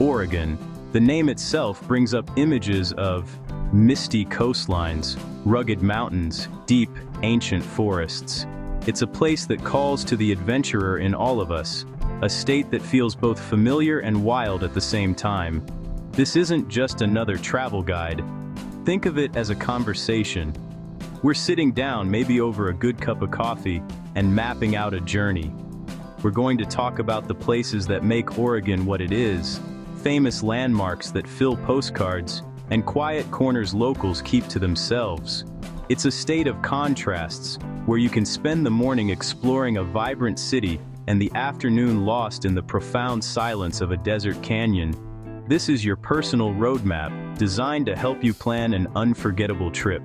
Oregon. The name itself brings up images of misty coastlines, rugged mountains, deep, ancient forests. It's a place that calls to the adventurer in all of us, a state that feels both familiar and wild at the same time. This isn't just another travel guide. Think of it as a conversation. We're sitting down, maybe over a good cup of coffee, and mapping out a journey. We're going to talk about the places that make Oregon what it is, famous landmarks that fill postcards, and quiet corners locals keep to themselves. It's a state of contrasts, where you can spend the morning exploring a vibrant city and the afternoon lost in the profound silence of a desert canyon. This is your personal roadmap, designed to help you plan an unforgettable trip.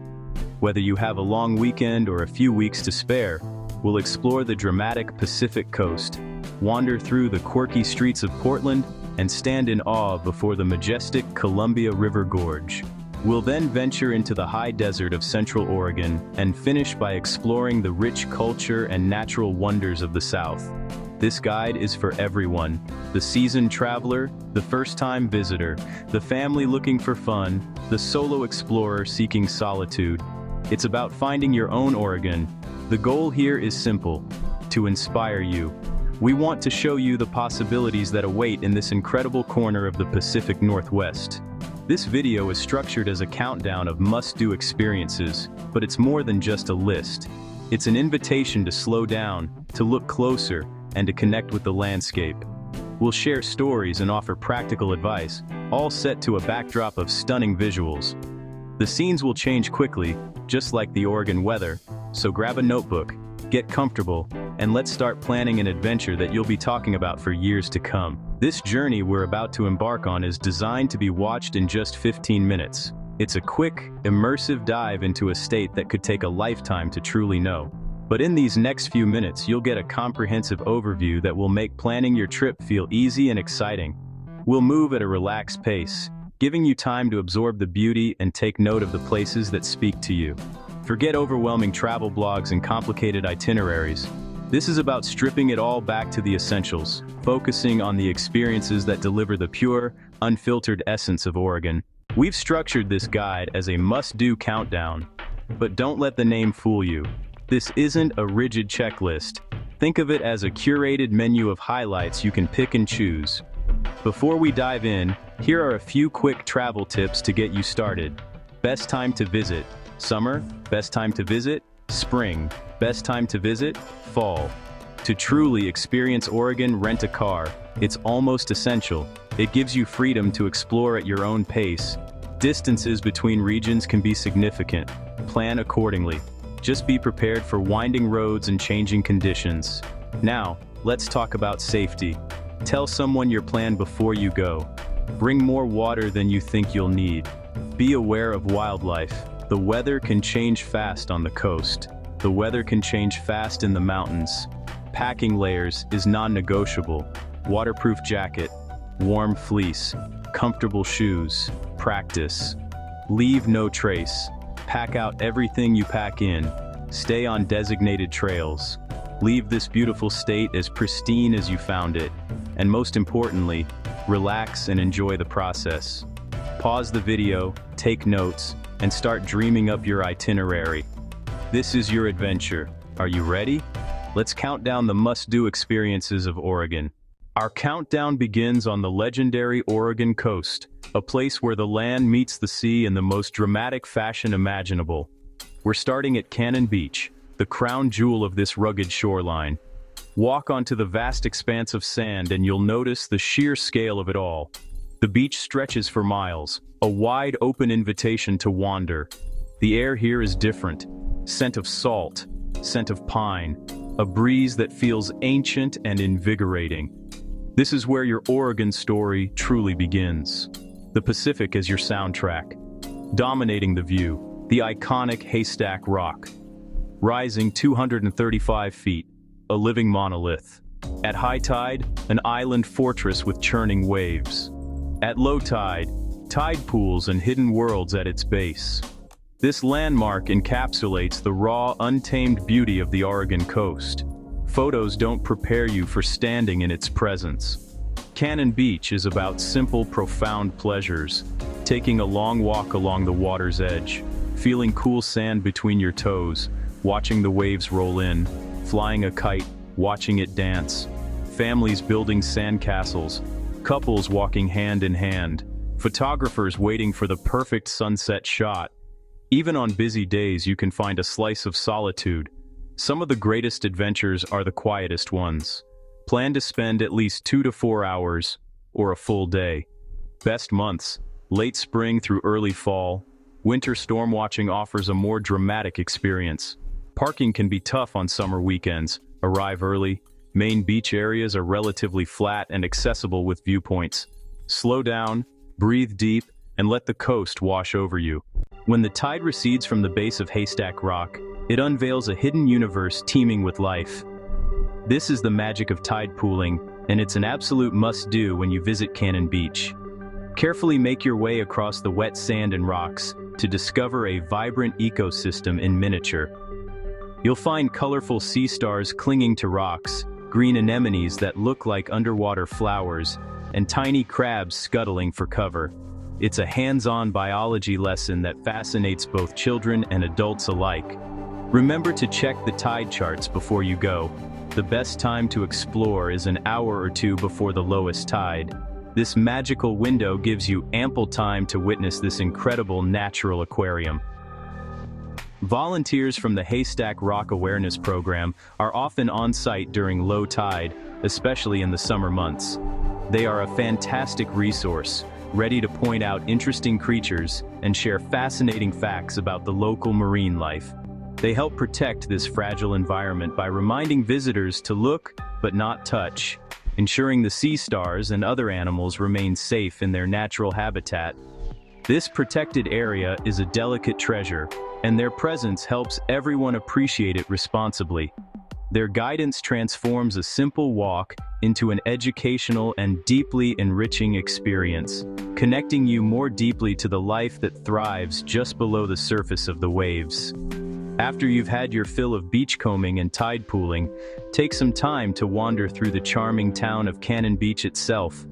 Whether you have a long weekend or a few weeks to spare, we'll explore the dramatic Pacific Coast, wander through the quirky streets of Portland, and stand in awe before the majestic Columbia River Gorge. We'll then venture into the high desert of Central Oregon and finish by exploring the rich culture and natural wonders of the South. This guide is for everyone: the seasoned traveler, the first-time visitor, the family looking for fun, the solo explorer seeking solitude. It's about finding your own Oregon. The goal here is simple: to inspire you. We want to show you the possibilities that await in this incredible corner of the Pacific Northwest. This video is structured as a countdown of must-do experiences, but it's more than just a list. It's an invitation to slow down, to look closer, and to connect with the landscape. We'll share stories and offer practical advice, all set to a backdrop of stunning visuals. The scenes will change quickly, just like the Oregon weather, so grab a notebook, get comfortable, and let's start planning an adventure that you'll be talking about for years to come. This journey we're about to embark on is designed to be watched in just 15 minutes. It's a quick, immersive dive into a state that could take a lifetime to truly know. But in these next few minutes, you'll get a comprehensive overview that will make planning your trip feel easy and exciting. We'll move at a relaxed pace, giving you time to absorb the beauty and take note of the places that speak to you. Forget overwhelming travel blogs and complicated itineraries. This is about stripping it all back to the essentials, focusing on the experiences that deliver the pure, unfiltered essence of Oregon. We've structured this guide as a must-do countdown, but don't let the name fool you. This isn't a rigid checklist. Think of it as a curated menu of highlights you can pick and choose. Before we dive in, here are a few quick travel tips to get you started. Best time to visit: summer. Best time to visit: spring. Best time to visit: fall. To truly experience Oregon, rent a car. It's almost essential. It gives you freedom to explore at your own pace. Distances between regions can be significant. Plan accordingly. Just be prepared for winding roads and changing conditions. Now, let's talk about safety. Tell someone your plan before you go. Bring more water than you think you'll need. Be aware of wildlife. The weather can change fast on the coast. The weather can change fast in the mountains. Packing layers is non-negotiable. Waterproof jacket, warm fleece, comfortable shoes, practice. Leave no trace. Pack out everything you pack in. Stay on designated trails. Leave this beautiful state as pristine as you found it. And most importantly, relax and enjoy the process. Pause the video, take notes, and start dreaming up your itinerary. This is your adventure. Are you ready? Let's count down the must-do experiences of Oregon. Our countdown begins on the legendary Oregon coast, a place where the land meets the sea in the most dramatic fashion imaginable. We're starting at Cannon Beach, the crown jewel of this rugged shoreline. Walk onto the vast expanse of sand and you'll notice the sheer scale of it all. The beach stretches for miles, a wide open invitation to wander. The air here is different. Scent of salt, scent of pine, a breeze that feels ancient and invigorating. This is where your Oregon story truly begins. The Pacific is your soundtrack. Dominating the view, the iconic Haystack Rock. Rising 235 feet, a living monolith. At high tide, an island fortress with churning waves. At low tide, tide pools and hidden worlds at its base. This landmark encapsulates the raw, untamed beauty of the Oregon coast. Photos don't prepare you for standing in its presence. Cannon Beach is about simple, profound pleasures. Taking a long walk along the water's edge, feeling cool sand between your toes, watching the waves roll in, flying a kite, watching it dance, families building sandcastles, couples walking hand in hand, photographers waiting for the perfect sunset shot. Even on busy days, you can find a slice of solitude. Some of the greatest adventures are the quietest ones. Plan to spend at least 2 to 4 hours, or a full day. Best months, late spring through early fall. Winter storm watching offers a more dramatic experience. Parking can be tough on summer weekends. Arrive early. Main beach areas are relatively flat and accessible with viewpoints. Slow down, breathe deep, and let the coast wash over you. When the tide recedes from the base of Haystack Rock, it unveils a hidden universe teeming with life. This is the magic of tide pooling, and it's an absolute must-do when you visit Cannon Beach. Carefully make your way across the wet sand and rocks to discover a vibrant ecosystem in miniature. You'll find colorful sea stars clinging to rocks, green anemones that look like underwater flowers, and tiny crabs scuttling for cover. It's a hands-on biology lesson that fascinates both children and adults alike. Remember to check the tide charts before you go. The best time to explore is an hour or two before the lowest tide. This magical window gives you ample time to witness this incredible natural aquarium. Volunteers from the Haystack Rock Awareness Program are often on site during low tide, especially in the summer months. They are a fantastic resource, ready to point out interesting creatures and share fascinating facts about the local marine life. They help protect this fragile environment by reminding visitors to look but not touch, ensuring the sea stars and other animals remain safe in their natural habitat. This protected area is a delicate treasure, and their presence helps everyone appreciate it responsibly. Their guidance transforms a simple walk into an educational and deeply enriching experience, connecting you more deeply to the life that thrives just below the surface of the waves. After you've had your fill of beachcombing and tide pooling, take some time to wander through the charming town of Cannon Beach itself.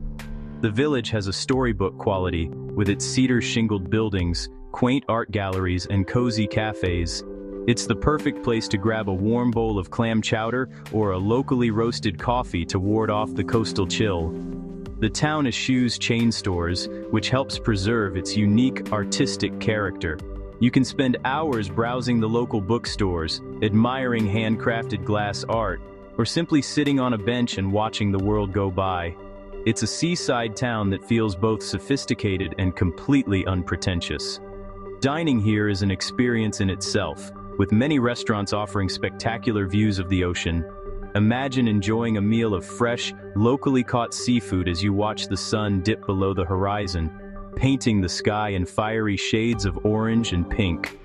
The village has a storybook quality, with its cedar-shingled buildings, quaint art galleries, and cozy cafes. It's the perfect place to grab a warm bowl of clam chowder or a locally roasted coffee to ward off the coastal chill. The town eschews chain stores, which helps preserve its unique artistic character. You can spend hours browsing the local bookstores, admiring handcrafted glass art, or simply sitting on a bench and watching the world go by. It's a seaside town that feels both sophisticated and completely unpretentious. Dining here is an experience in itself, with many restaurants offering spectacular views of the ocean. Imagine enjoying a meal of fresh, locally caught seafood as you watch the sun dip below the horizon, painting the sky in fiery shades of orange and pink.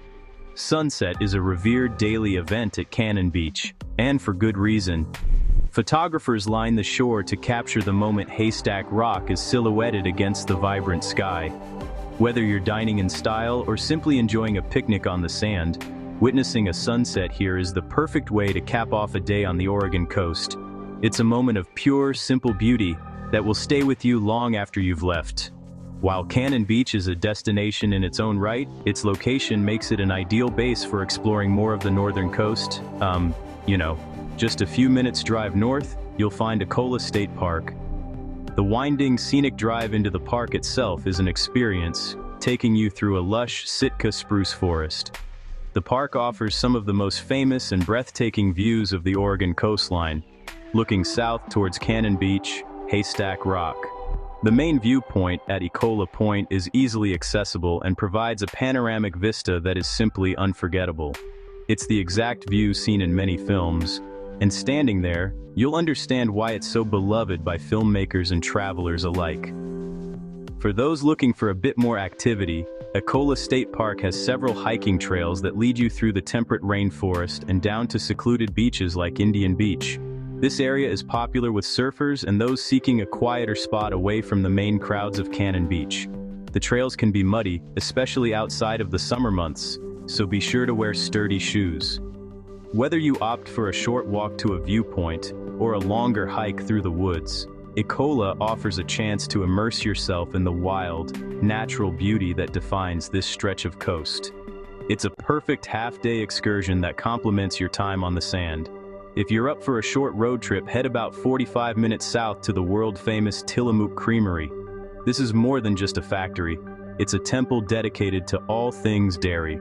Sunset is a revered daily event at Cannon Beach, and for good reason. Photographers line the shore to capture the moment Haystack Rock is silhouetted against the vibrant sky. Whether you're dining in style or simply enjoying a picnic on the sand, witnessing a sunset here is the perfect way to cap off a day on the Oregon coast. It's a moment of pure, simple beauty that will stay with you long after you've left. While Cannon Beach is a destination in its own right, its location makes it an ideal base for exploring more of the northern coast. Just a few minutes drive north, you'll find Idaho State Park. The winding, scenic drive into the park itself is an experience, taking you through a lush Sitka spruce forest. The park offers some of the most famous and breathtaking views of the Oregon coastline, looking south towards Cannon Beach, Haystack Rock. The main viewpoint at Ecola Point is easily accessible and provides a panoramic vista that is simply unforgettable. It's the exact view seen in many films, and standing there, you'll understand why it's so beloved by filmmakers and travelers alike. For those looking for a bit more activity, Ecola State Park has several hiking trails that lead you through the temperate rainforest and down to secluded beaches like Indian Beach. This area is popular with surfers and those seeking a quieter spot away from the main crowds of Cannon Beach. The trails can be muddy, especially outside of the summer months, so be sure to wear sturdy shoes. Whether you opt for a short walk to a viewpoint or a longer hike through the woods, Ecola offers a chance to immerse yourself in the wild, natural beauty that defines this stretch of coast. It's a perfect half-day excursion that complements your time on the sand. If you're up for a short road trip, head about 45 minutes south to the world-famous Tillamook Creamery. This is more than just a factory. It's a temple dedicated to all things dairy.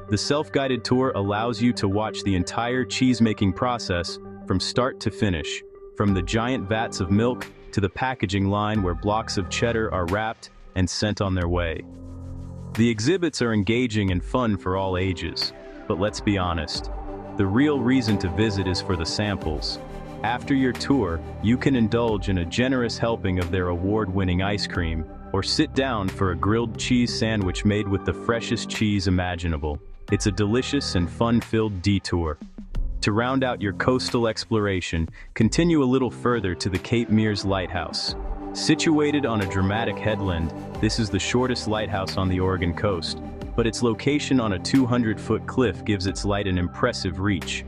The self-guided tour allows you to watch the entire cheese-making process from start to finish, from the giant vats of milk to the packaging line where blocks of cheddar are wrapped and sent on their way. The exhibits are engaging and fun for all ages, but let's be honest, the real reason to visit is for the samples. After your tour, you can indulge in a generous helping of their award-winning ice cream, or sit down for a grilled cheese sandwich made with the freshest cheese imaginable. It's a delicious and fun-filled detour. To round out your coastal exploration, continue a little further to the Cape Meares Lighthouse. Situated on a dramatic headland, this is the shortest lighthouse on the Oregon coast, but its location on a 200-foot cliff gives its light an impressive reach.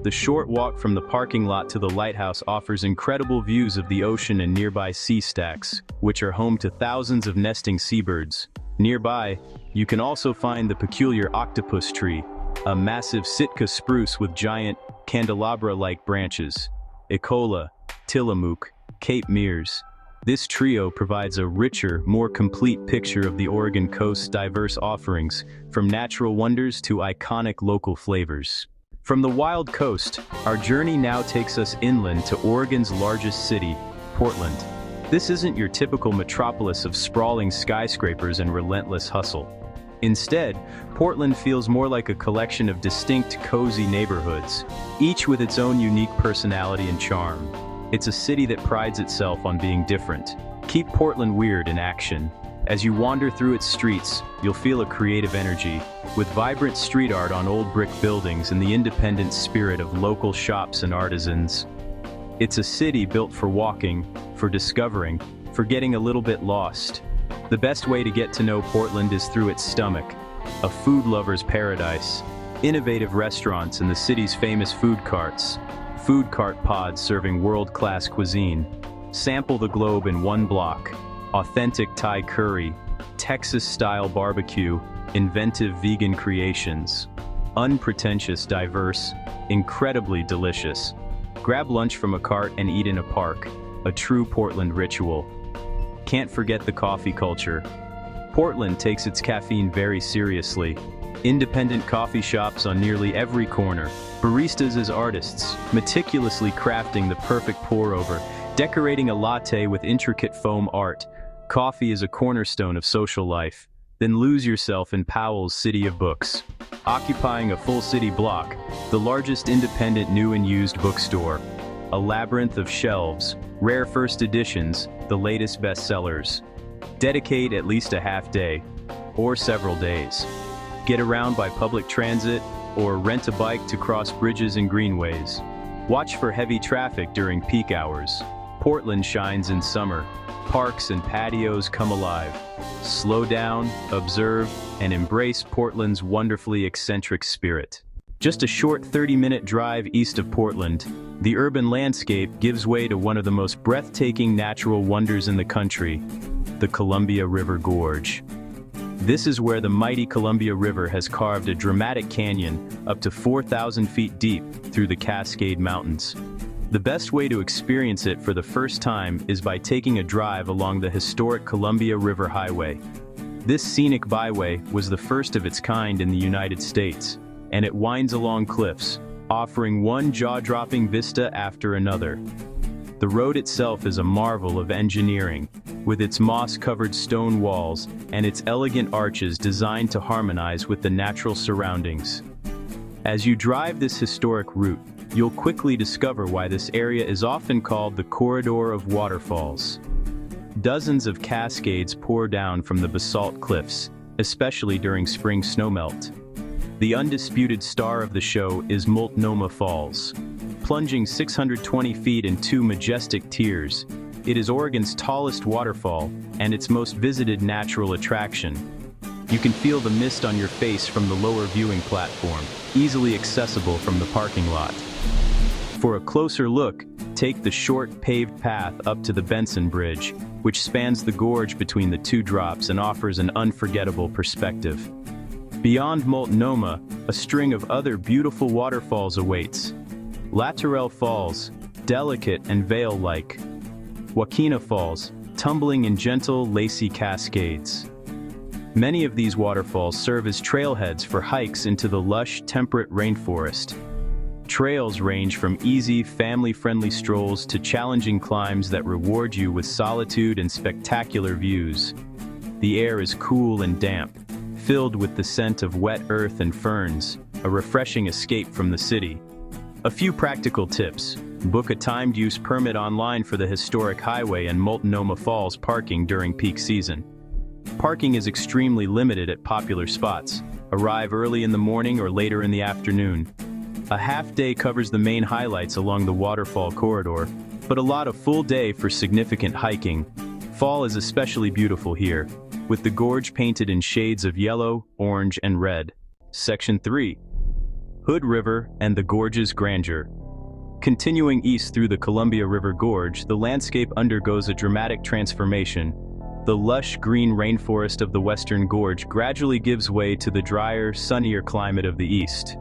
The short walk from the parking lot to the lighthouse offers incredible views of the ocean and nearby sea stacks, which are home to thousands of nesting seabirds. Nearby, you can also find the peculiar octopus tree, a massive Sitka spruce with giant, candelabra-like branches. Ecola, Tillamook, Cape Meares. This trio provides a richer, more complete picture of the Oregon coast's diverse offerings, from natural wonders to iconic local flavors. From the wild coast, our journey now takes us inland to Oregon's largest city, Portland. This isn't your typical metropolis of sprawling skyscrapers and relentless hustle. Instead, Portland feels more like a collection of distinct, cozy neighborhoods, each with its own unique personality and charm. It's a city that prides itself on being different. Keep Portland weird in action. As you wander through its streets, you'll feel a creative energy, with vibrant street art on old brick buildings and the independent spirit of local shops and artisans. It's a city built for walking, for discovering, for getting a little bit lost. The best way to get to know Portland is through its stomach, a food lover's paradise. Innovative restaurants and the city's famous food carts. Food cart pods serving world-class cuisine. Sample the globe in one block. Authentic Thai curry, Texas-style barbecue, inventive vegan creations. Unpretentious, diverse, incredibly delicious. Grab lunch from a cart and eat in a park, a true Portland ritual. Can't forget the coffee culture. Portland takes its caffeine very seriously. Independent coffee shops on nearly every corner. Baristas as artists, meticulously crafting the perfect pour-over, decorating a latte with intricate foam art. Coffee is a cornerstone of social life. Then lose yourself in Powell's City of Books. Occupying a full city block, the largest independent new and used bookstore. A labyrinth of shelves, rare first editions, the latest bestsellers. Dedicate at least a half day, or several days. Get around by public transit, or rent a bike to cross bridges and greenways. Watch for heavy traffic during peak hours. Portland shines in summer. Parks and patios come alive. Slow down, observe, and embrace Portland's wonderfully eccentric spirit. Just a short 30-minute drive east of Portland, the urban landscape gives way to one of the most breathtaking natural wonders in the country, the Columbia River Gorge. This is where the mighty Columbia River has carved a dramatic canyon up to 4,000 feet deep through the Cascade Mountains. The best way to experience it for the first time is by taking a drive along the historic Columbia River Highway. This scenic byway was the first of its kind in the United States, and it winds along cliffs, offering one jaw-dropping vista after another. The road itself is a marvel of engineering, with its moss-covered stone walls and its elegant arches designed to harmonize with the natural surroundings. As you drive this historic route, you'll quickly discover why this area is often called the Corridor of Waterfalls. Dozens of cascades pour down from the basalt cliffs, especially during spring snowmelt. The undisputed star of the show is Multnomah Falls. Plunging 620 feet in two majestic tiers, it is Oregon's tallest waterfall and its most visited natural attraction. You can feel the mist on your face from the lower viewing platform, easily accessible from the parking lot. For a closer look, Take the short, paved path up to the Benson Bridge, which spans the gorge between the two drops and offers an unforgettable perspective. Beyond Multnomah, a string of other beautiful waterfalls awaits. Lateral Falls, delicate and veil-like. Wakena Falls, tumbling in gentle, lacy cascades. Many of these waterfalls serve as trailheads for hikes into the lush, temperate rainforest. Trails range from easy, family-friendly strolls to challenging climbs that reward you with solitude and spectacular views. The air is cool and damp, filled with the scent of wet earth and ferns, a refreshing escape from the city. A few practical tips. Book a timed use permit online for the historic highway and Multnomah Falls parking during peak season. Parking is extremely limited at popular spots. Arrive early in the morning or later in the afternoon. A half-day covers the main highlights along the waterfall corridor, but allot a full day for significant hiking. Fall is especially beautiful here, with the gorge painted in shades of yellow, orange, and red. Section 3. Hood River and the Gorge's Grandeur. Continuing east through the Columbia River Gorge, the landscape undergoes a dramatic transformation. The lush green rainforest of the western gorge gradually gives way to the drier, sunnier climate of the east.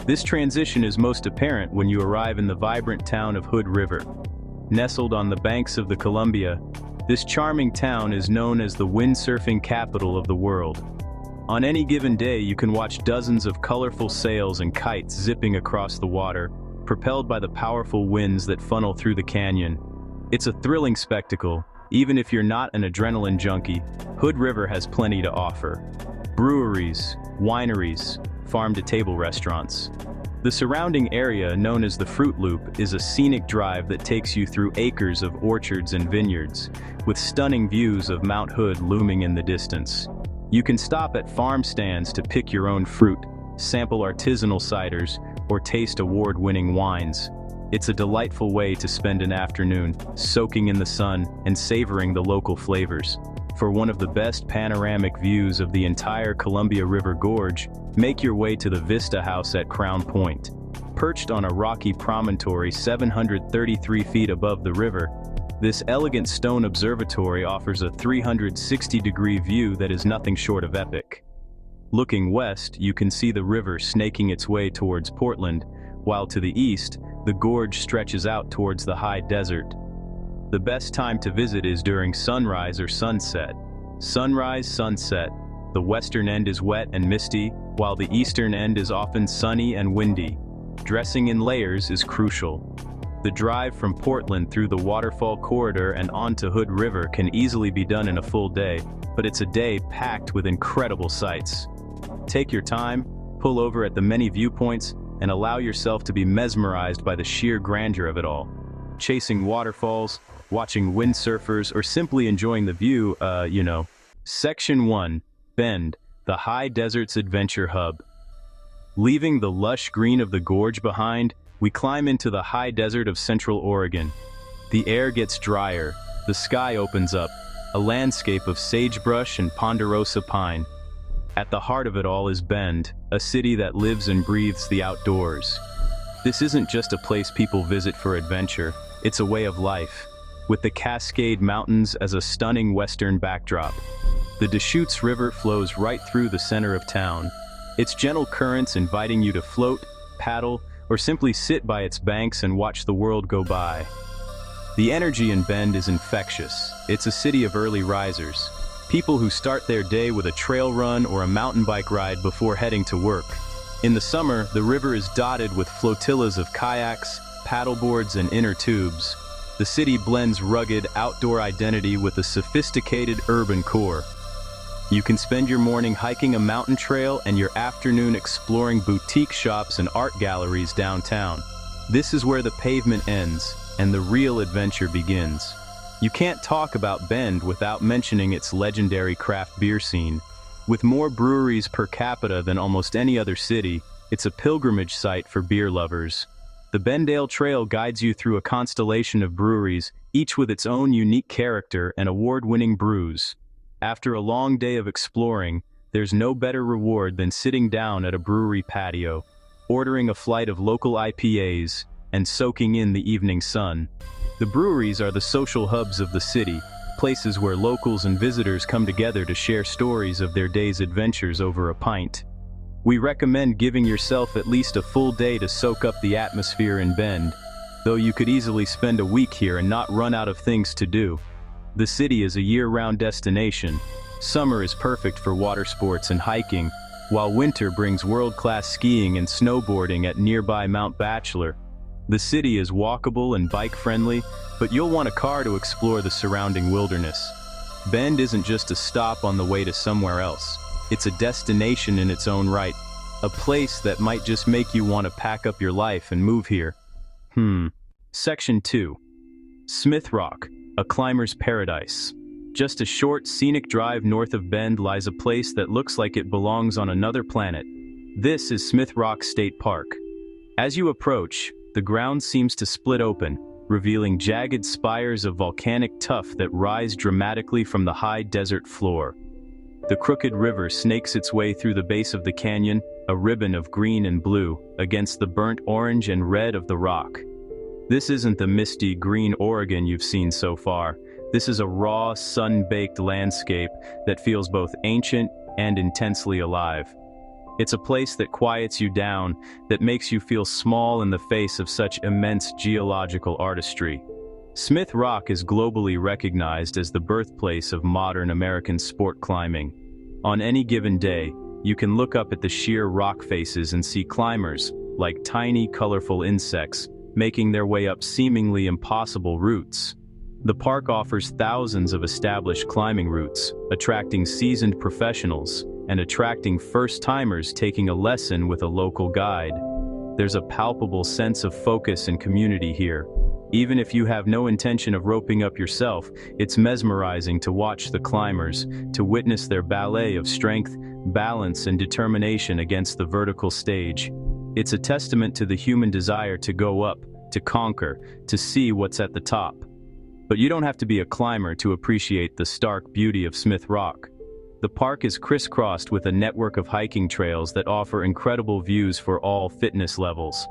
This transition is most apparent when you arrive in the vibrant town of Hood River. Nestled on the banks of the Columbia, this charming town is known as the windsurfing capital of the world. On any given day, you can watch dozens of colorful sails and kites zipping across the water, propelled by the powerful winds that funnel through the canyon. It's a thrilling spectacle. Even if you're not an adrenaline junkie, Hood River has plenty to offer. Breweries, wineries, farm-to-table restaurants. The surrounding area, known as the Fruit Loop, is a scenic drive that takes you through acres of orchards and vineyards, with stunning views of Mount Hood looming in the distance. You can stop at farm stands to pick your own fruit, sample artisanal ciders, or taste award-winning wines. It's a delightful way to spend an afternoon, soaking in the sun and savoring the local flavors. For one of the best panoramic views of the entire Columbia River Gorge, make your way to the Vista House at Crown Point. Perched on a rocky promontory 733 feet above the river, this elegant stone observatory offers a 360-degree view that is nothing short of epic. Looking west, you can see the river snaking its way towards Portland, while to the east, the gorge stretches out towards the high desert. The best time to visit is during sunrise or sunset. Sunrise, sunset. The western end is wet and misty, while the eastern end is often sunny and windy. Dressing in layers is crucial. The drive from Portland through the waterfall corridor and onto Hood River can easily be done in a full day, but it's a day packed with incredible sights. Take your time, pull over at the many viewpoints, and allow yourself to be mesmerized by the sheer grandeur of it all. Chasing waterfalls, watching windsurfers, or simply enjoying the view, Section 1. Bend, the High Desert's Adventure Hub. Leaving the lush green of the gorge behind, we climb into the high desert of Central Oregon. The air gets drier, the sky opens up, a landscape of sagebrush and ponderosa pine. At the heart of it all is Bend, a city that lives and breathes the outdoors. This isn't just a place people visit for adventure, it's a way of life, with the Cascade Mountains as a stunning western backdrop. The Deschutes River flows right through the center of town, its gentle currents inviting you to float, paddle, or simply sit by its banks and watch the world go by. The energy in Bend is infectious. It's a city of early risers, people who start their day with a trail run or a mountain bike ride before heading to work. In the summer, the river is dotted with flotillas of kayaks, paddleboards, and inner tubes. The city blends rugged, outdoor identity with a sophisticated urban core. You can spend your morning hiking a mountain trail and your afternoon exploring boutique shops and art galleries downtown. This is where the pavement ends and the real adventure begins. You can't talk about Bend without mentioning its legendary craft beer scene. With more breweries per capita than almost any other city, it's a pilgrimage site for beer lovers. The Bendale Trail guides you through a constellation of breweries, each with its own unique character and award-winning brews. After a long day of exploring, there's no better reward than sitting down at a brewery patio, ordering a flight of local IPAs, and soaking in the evening sun. The breweries are the social hubs of the city, places where locals and visitors come together to share stories of their day's adventures over a pint. We recommend giving yourself at least a full day to soak up the atmosphere in Bend, though you could easily spend a week here and not run out of things to do. The city is a year-round destination. Summer is perfect for water sports and hiking, while winter brings world-class skiing and snowboarding at nearby Mount Bachelor. The city is walkable and bike-friendly, but you'll want a car to explore the surrounding wilderness. Bend isn't just a stop on the way to somewhere else. It's a destination in its own right, a place that might just make you want to pack up your life and move here. Section 2. Smith Rock, a climber's paradise. Just a short, scenic drive north of Bend lies a place that looks like it belongs on another planet. This is Smith Rock State Park. As you approach, the ground seems to split open, revealing jagged spires of volcanic tuff that rise dramatically from the high desert floor. The Crooked River snakes its way through the base of the canyon, a ribbon of green and blue, against the burnt orange and red of the rock. This isn't the misty green Oregon you've seen so far. This is a raw, sun-baked landscape that feels both ancient and intensely alive. It's a place that quiets you down, that makes you feel small in the face of such immense geological artistry. Smith Rock is globally recognized as the birthplace of modern American sport climbing. On any given day, you can look up at the sheer rock faces and see climbers, like tiny, colorful insects, making their way up seemingly impossible routes. The park offers thousands of established climbing routes, attracting seasoned professionals and attracting first-timers taking a lesson with a local guide. There's a palpable sense of focus and community here. Even if you have no intention of roping up yourself, it's mesmerizing to watch the climbers, to witness their ballet of strength, balance, and determination against the vertical stage. It's a testament to the human desire to go up, to conquer, to see what's at the top. But you don't have to be a climber to appreciate the stark beauty of Smith Rock. The park is crisscrossed with a network of hiking trails that offer incredible views for all fitness levels.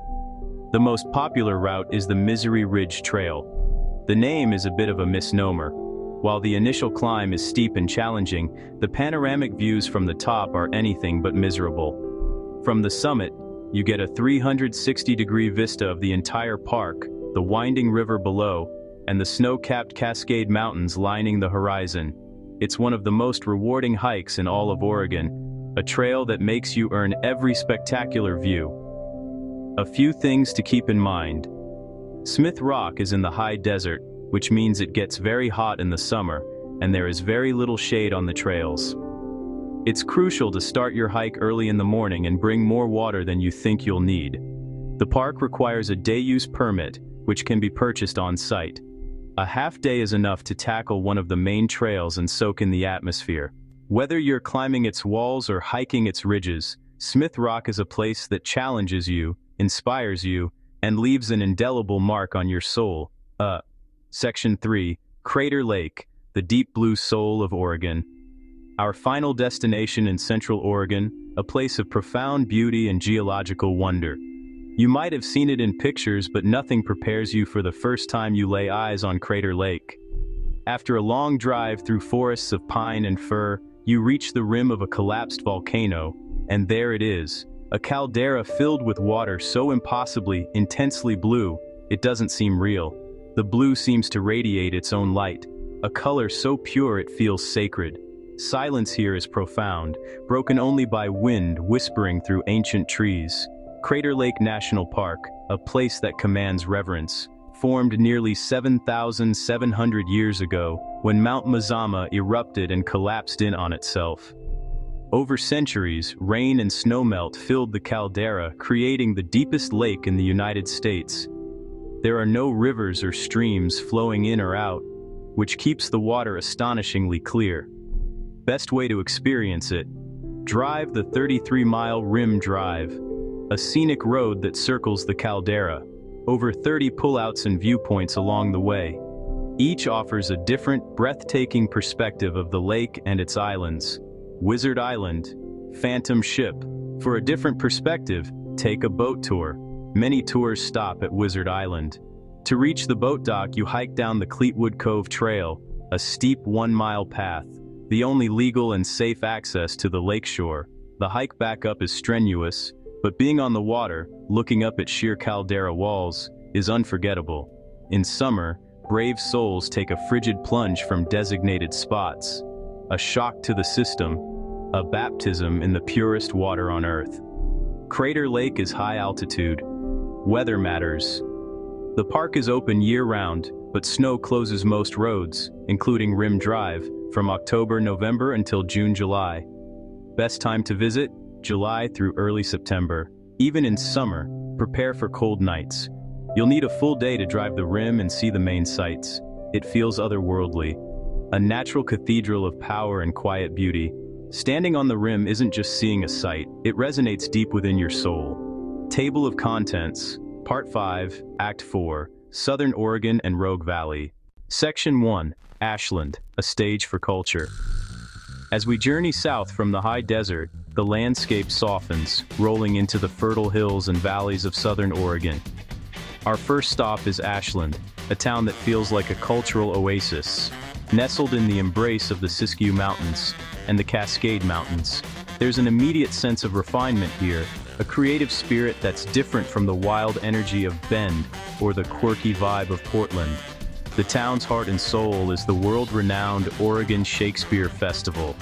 The most popular route is the Misery Ridge Trail. The name is a bit of a misnomer. While the initial climb is steep and challenging, the panoramic views from the top are anything but miserable. From the summit, you get a 360-degree vista of the entire park, the winding river below, and the snow-capped Cascade Mountains lining the horizon. It's one of the most rewarding hikes in all of Oregon, a trail that makes you earn every spectacular view. A few things to keep in mind. Smith Rock is in the high desert, which means it gets very hot in the summer, and there is very little shade on the trails. It's crucial to start your hike early in the morning and bring more water than you think you'll need. The park requires a day-use permit, which can be purchased on site. A half day is enough to tackle one of the main trails and soak in the atmosphere. Whether you're climbing its walls or hiking its ridges, Smith Rock is a place that challenges you, inspires you, and leaves an indelible mark on your soul. Section 3, Crater Lake, the deep blue soul of Oregon. Our final destination in Central Oregon, a place of profound beauty and geological wonder. You might have seen it in pictures, but nothing prepares you for the first time you lay eyes on Crater Lake. After a long drive through forests of pine and fir, you reach the rim of a collapsed volcano, and there it is, a caldera filled with water so impossibly, intensely blue, it doesn't seem real. The blue seems to radiate its own light, a color so pure it feels sacred. Silence here is profound, broken only by wind whispering through ancient trees. Crater Lake National Park, a place that commands reverence, formed nearly 7,700 years ago when Mount Mazama erupted and collapsed in on itself. Over centuries, rain and snowmelt filled the caldera, creating the deepest lake in the United States. There are no rivers or streams flowing in or out, which keeps the water astonishingly clear. Best way to experience it: drive the 33-mile Rim Drive, a scenic road that circles the caldera, over 30 pullouts and viewpoints along the way. Each offers a different, breathtaking perspective of the lake and its islands. Wizard Island, Phantom Ship. For a different perspective, take a boat tour. many tours stop at Wizard Island. To reach the boat dock, you hike down the Cleetwood Cove Trail, a steep 1-mile path, the only legal and safe access to the lakeshore. The hike back up is strenuous, but being on the water, looking up at sheer caldera walls, is unforgettable. In summer, brave souls take a frigid plunge from designated spots. A shock to the system, a baptism in the purest water on Earth. Crater Lake is high altitude. Weather matters. The park is open year-round, but snow closes most roads, including Rim Drive, from October-November until June-July. Best time to visit? July through early September. Even in summer, prepare for cold nights. You'll need a full day to drive the Rim and see the main sights. It feels otherworldly. A natural cathedral of power and quiet beauty. Standing on the Rim isn't just seeing a sight, it resonates deep within your soul. Table of Contents, Part 5, Act 4, Southern Oregon and Rogue Valley. Section 1, Ashland, a stage for culture. As we journey south from the high desert, the landscape softens, rolling into the fertile hills and valleys of southern Oregon. Our first stop is Ashland, a town that feels like a cultural oasis. Nestled in the embrace of the Siskiyou Mountains and the Cascade Mountains, there's an immediate sense of refinement here, a creative spirit that's different from the wild energy of Bend or the quirky vibe of Portland. The town's heart and soul is the world-renowned Oregon Shakespeare Festival.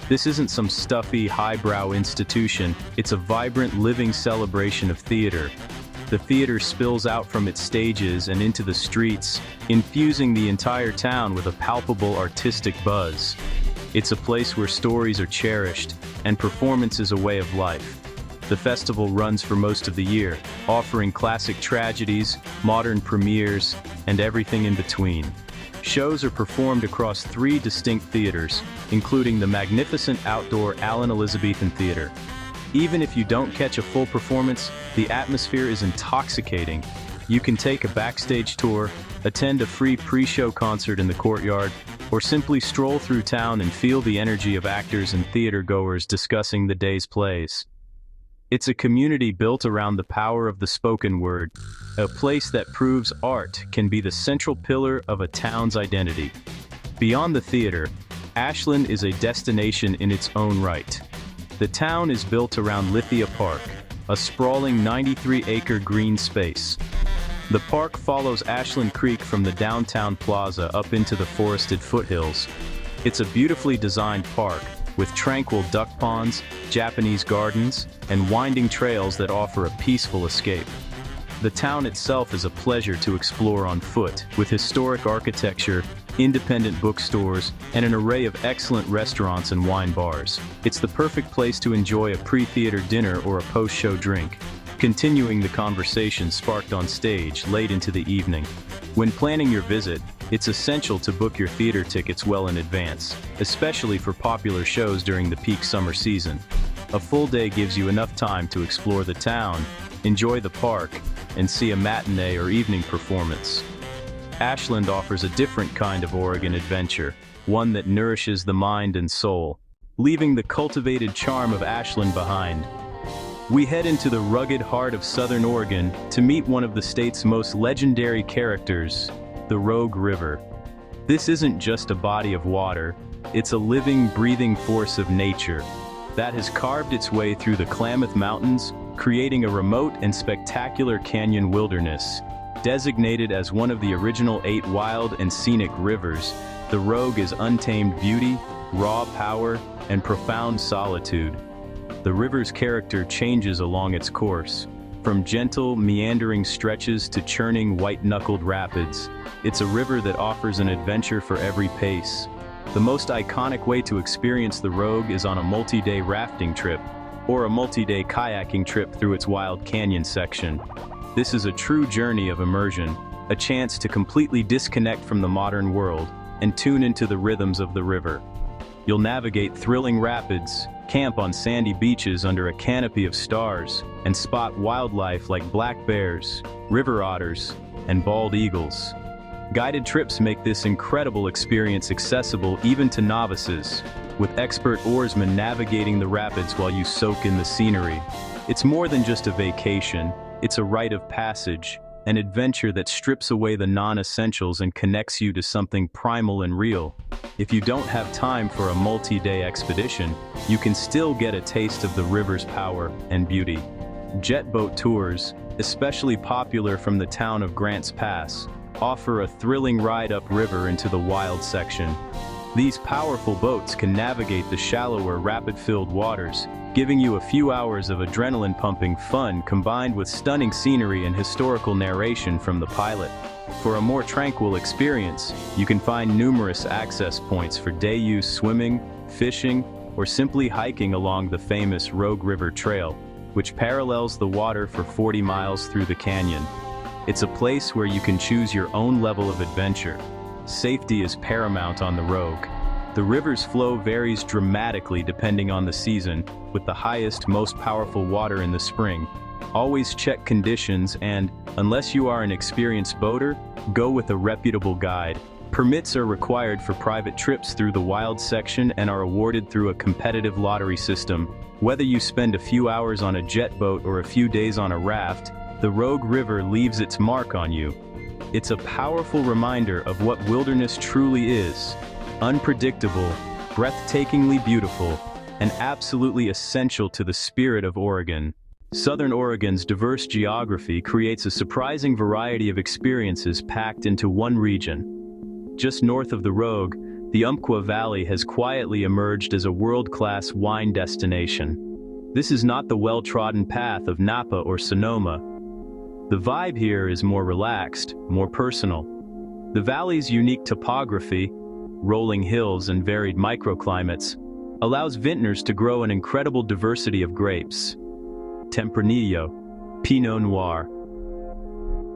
This isn't some stuffy, highbrow institution, it's a vibrant, living celebration of theater. The theater spills out from its stages and into the streets, infusing the entire town with a palpable artistic buzz. It's a place where stories are cherished, and performance is a way of life. The festival runs for most of the year, offering classic tragedies, modern premieres, and everything in between. Shows are performed across 3 distinct theaters, including the magnificent outdoor Allen Elizabethan Theater. Even if you don't catch a full performance, the atmosphere is intoxicating. You can take a backstage tour, attend a free pre-show concert in the courtyard, or simply stroll through town and feel the energy of actors and theater-goers discussing the day's plays. It's a community built around the power of the spoken word, a place that proves art can be the central pillar of a town's identity. Beyond the theater, Ashland is a destination in its own right. The town is built around Lithia Park, a sprawling 93-acre green space. The park follows Ashland Creek from the downtown plaza up into the forested foothills. It's a beautifully designed park, with tranquil duck ponds, Japanese gardens, and winding trails that offer a peaceful escape. The town itself is a pleasure to explore on foot, with historic architecture, independent bookstores, and an array of excellent restaurants and wine bars. It's the perfect place to enjoy a pre-theater dinner or a post-show drink, continuing the conversation sparked on stage late into the evening. When planning your visit, it's essential to book your theater tickets well in advance, especially for popular shows during the peak summer season. A full day gives you enough time to explore the town, enjoy the park, and see a matinee or evening performance. Ashland offers a different kind of Oregon adventure, one that nourishes the mind and soul, leaving the cultivated charm of Ashland behind. We head into the rugged heart of southern Oregon to meet one of the state's most legendary characters, the Rogue River. This isn't just a body of water, it's a living, breathing force of nature that has carved its way through the Klamath Mountains, creating a remote and spectacular canyon wilderness. Designated as one of the original 8 wild and scenic rivers, the Rogue is untamed beauty, raw power, and profound solitude. The river's character changes along its course. From gentle, meandering stretches to churning, white-knuckled rapids, it's a river that offers an adventure for every pace. The most iconic way to experience the Rogue is on a multi-day rafting trip, or a multi-day kayaking trip through its wild canyon section. This is a true journey of immersion, a chance to completely disconnect from the modern world and tune into the rhythms of the river. You'll navigate thrilling rapids, camp on sandy beaches under a canopy of stars, and spot wildlife like black bears, river otters, and bald eagles. Guided trips make this incredible experience accessible even to novices, with expert oarsmen navigating the rapids while you soak in the scenery. It's more than just a vacation, It's a rite of passage, an adventure that strips away the non-essentials and connects you to something primal and real. If you don't have time for a multi-day expedition, you can still get a taste of the river's power and beauty. Jet boat tours, especially popular from the town of Grants Pass, offer a thrilling ride upriver into the wild section. These powerful boats can navigate the shallower, rapid-filled waters, giving you a few hours of adrenaline-pumping fun combined with stunning scenery and historical narration from the pilot. For a more tranquil experience, you can find numerous access points for day-use swimming, fishing, or simply hiking along the famous Rogue River Trail, which parallels the water for 40 miles through the canyon. It's a place where you can choose your own level of adventure. Safety is paramount on the Rogue. The river's flow varies dramatically depending on the season, with the highest, most powerful water in the spring. Always check conditions and, unless you are an experienced boater, go with a reputable guide. Permits are required for private trips through the wild section and are awarded through a competitive lottery system. Whether you spend a few hours on a jet boat or a few days on a raft, the Rogue River leaves its mark on you. It's a powerful reminder of what wilderness truly is: unpredictable, breathtakingly beautiful, and absolutely essential to the spirit of Oregon. Southern Oregon's diverse geography creates a surprising variety of experiences packed into one region. Just north of the Rogue, the Umpqua Valley has quietly emerged as a world-class wine destination. This is not the well-trodden path of Napa or Sonoma. The vibe here is more relaxed, more personal. The valley's unique topography, rolling hills and varied microclimates, allows vintners to grow an incredible diversity of grapes. Tempranillo, Pinot Noir.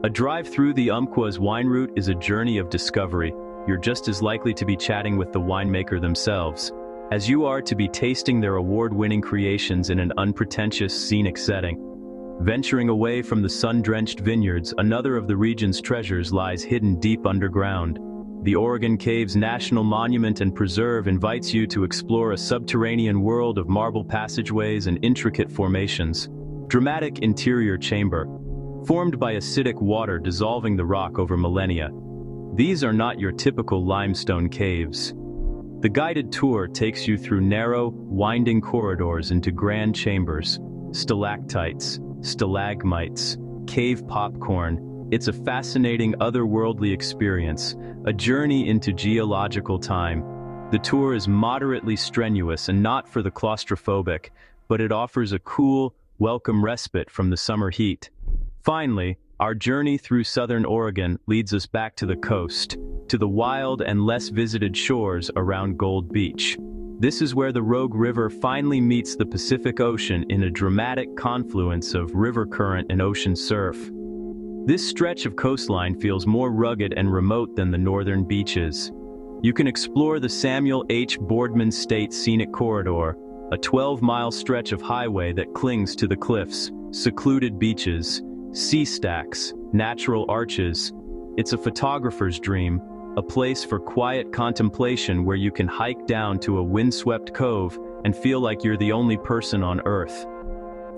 A drive through the Umpqua's wine route is a journey of discovery. You're just as likely to be chatting with the winemaker themselves, as you are to be tasting their award-winning creations in an unpretentious, scenic setting. Venturing away from the sun-drenched vineyards, another of the region's treasures lies hidden deep underground. The Oregon Caves National Monument and Preserve invites you to explore a subterranean world of marble passageways and intricate formations. Dramatic interior chamber, formed by acidic water dissolving the rock over millennia. These are not your typical limestone caves. The guided tour takes you through narrow, winding corridors into grand chambers, stalactites, stalagmites, cave popcorn. It's a fascinating otherworldly experience, a journey into geological time. The tour is moderately strenuous and not for the claustrophobic, but it offers a cool, welcome respite from the summer heat. Finally, our journey through southern Oregon leads us back to the coast, to the wild and less visited shores around Gold Beach. This is where the Rogue River finally meets the Pacific Ocean in a dramatic confluence of river current and ocean surf. This stretch of coastline feels more rugged and remote than the northern beaches. You can explore the Samuel H. Boardman State Scenic Corridor, a 12-mile stretch of highway that clings to the cliffs, secluded beaches, sea stacks, natural arches. It's a photographer's dream, a place for quiet contemplation where you can hike down to a windswept cove and feel like you're the only person on Earth.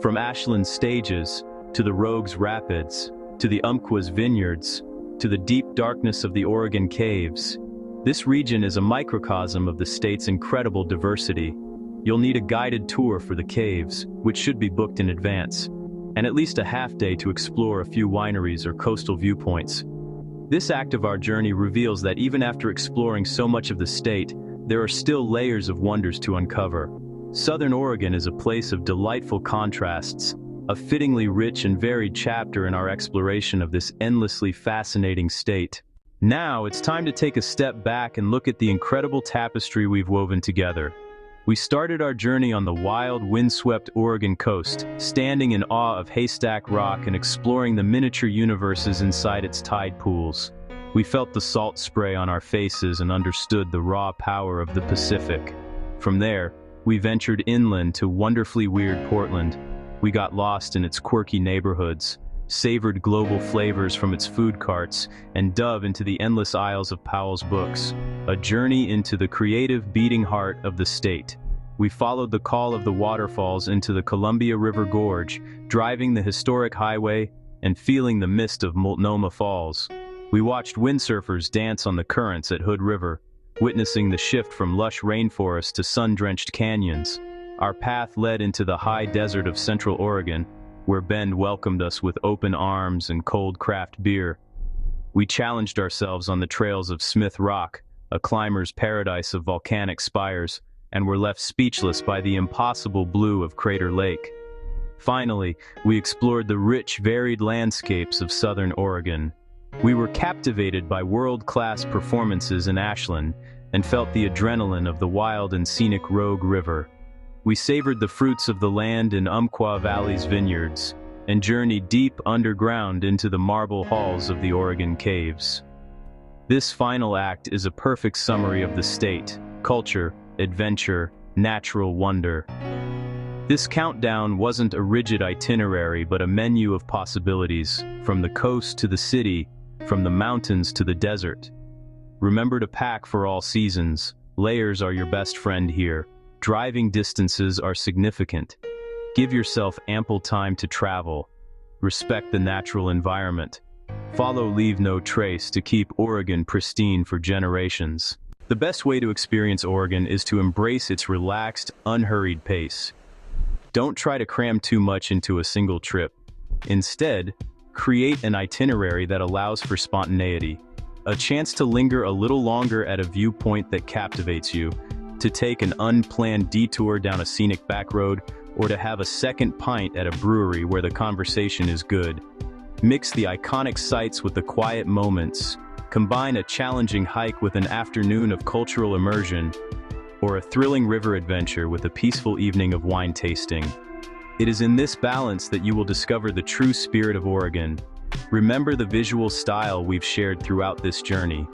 From Ashland's stages, to the Rogue's rapids, to the Umpqua's vineyards, to the deep darkness of the Oregon caves, this region is a microcosm of the state's incredible diversity. You'll need a guided tour for the caves, which should be booked in advance, and at least a half day to explore a few wineries or coastal viewpoints. This act of our journey reveals that even after exploring so much of the state, there are still layers of wonders to uncover. Southern Oregon is a place of delightful contrasts, a fittingly rich and varied chapter in our exploration of this endlessly fascinating state. Now, it's time to take a step back and look at the incredible tapestry we've woven together. We started our journey on the wild, windswept Oregon coast, standing in awe of Haystack Rock and exploring the miniature universes inside its tide pools. We felt the salt spray on our faces and understood the raw power of the Pacific. From there, we ventured inland to wonderfully weird Portland. We got lost in its quirky neighborhoods, savored global flavors from its food carts, and dove into the endless aisles of Powell's books, a journey into the creative beating heart of the state. We followed the call of the waterfalls into the Columbia River Gorge, driving the historic highway and feeling the mist of Multnomah Falls. We watched windsurfers dance on the currents at Hood River, witnessing the shift from lush rainforests to sun-drenched canyons. Our path led into the high desert of Central Oregon, where Bend welcomed us with open arms and cold craft beer. We challenged ourselves on the trails of Smith Rock, a climber's paradise of volcanic spires, and were left speechless by the impossible blue of Crater Lake. Finally, we explored the rich, varied landscapes of Southern Oregon. We were captivated by world-class performances in Ashland and felt the adrenaline of the wild and scenic Rogue River. We savored the fruits of the land in Umpqua Valley's vineyards and journeyed deep underground into the marble halls of the Oregon Caves. This final act is a perfect summary of the state, culture, adventure, natural wonder. This countdown wasn't a rigid itinerary but a menu of possibilities, from the coast to the city, from the mountains to the desert. Remember to pack for all seasons. Layers are your best friend here. Driving distances are significant. Give yourself ample time to travel. Respect the natural environment. Follow Leave No Trace to keep Oregon pristine for generations. The best way to experience Oregon is to embrace its relaxed, unhurried pace. Don't try to cram too much into a single trip. Instead, create an itinerary that allows for spontaneity. A chance to linger a little longer at a viewpoint that captivates you, to take an unplanned detour down a scenic back road, or to have a second pint at a brewery where the conversation is good. Mix the iconic sights with the quiet moments. Combine a challenging hike with an afternoon of cultural immersion, or a thrilling river adventure with a peaceful evening of wine tasting. It is in this balance that you will discover the true spirit of Oregon. Remember the visual style we've shared throughout this journey.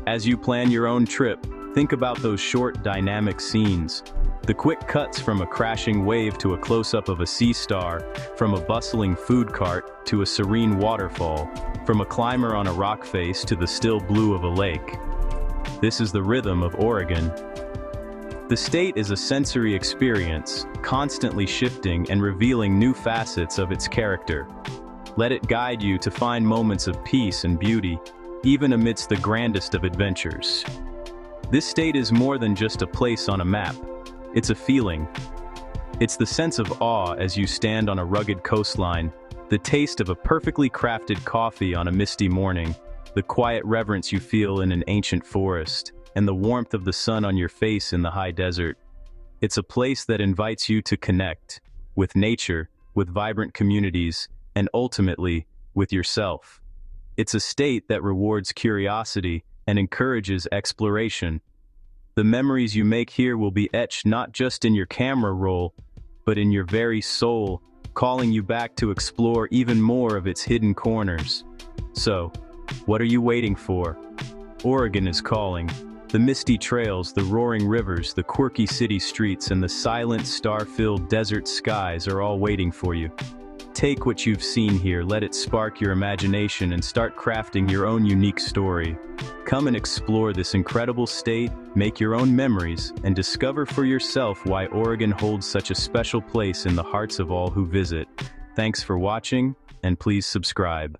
As you plan your own trip, think about those short, dynamic scenes. The quick cuts from a crashing wave to a close-up of a sea star, from a bustling food cart to a serene waterfall, from a climber on a rock face to the still blue of a lake. This is the rhythm of Oregon. The state is a sensory experience, constantly shifting and revealing new facets of its character. Let it guide you to find moments of peace and beauty, even amidst the grandest of adventures. This state is more than just a place on a map. It's a feeling. It's the sense of awe as you stand on a rugged coastline, the taste of a perfectly crafted coffee on a misty morning, the quiet reverence you feel in an ancient forest, and the warmth of the sun on your face in the high desert. It's a place that invites you to connect with nature, with vibrant communities, and ultimately, with yourself. It's a state that rewards curiosity and encourages exploration. The memories you make here will be etched not just in your camera roll, but in your very soul, calling you back to explore even more of its hidden corners. So, what are you waiting for? Oregon is calling. The misty trails, the roaring rivers, the quirky city streets, and the silent, star-filled desert skies are all waiting for you. Take what you've seen here, let it spark your imagination, and start crafting your own unique story. Come and explore this incredible state, make your own memories, and discover for yourself why Oregon holds such a special place in the hearts of all who visit. Thanks for watching, and please subscribe.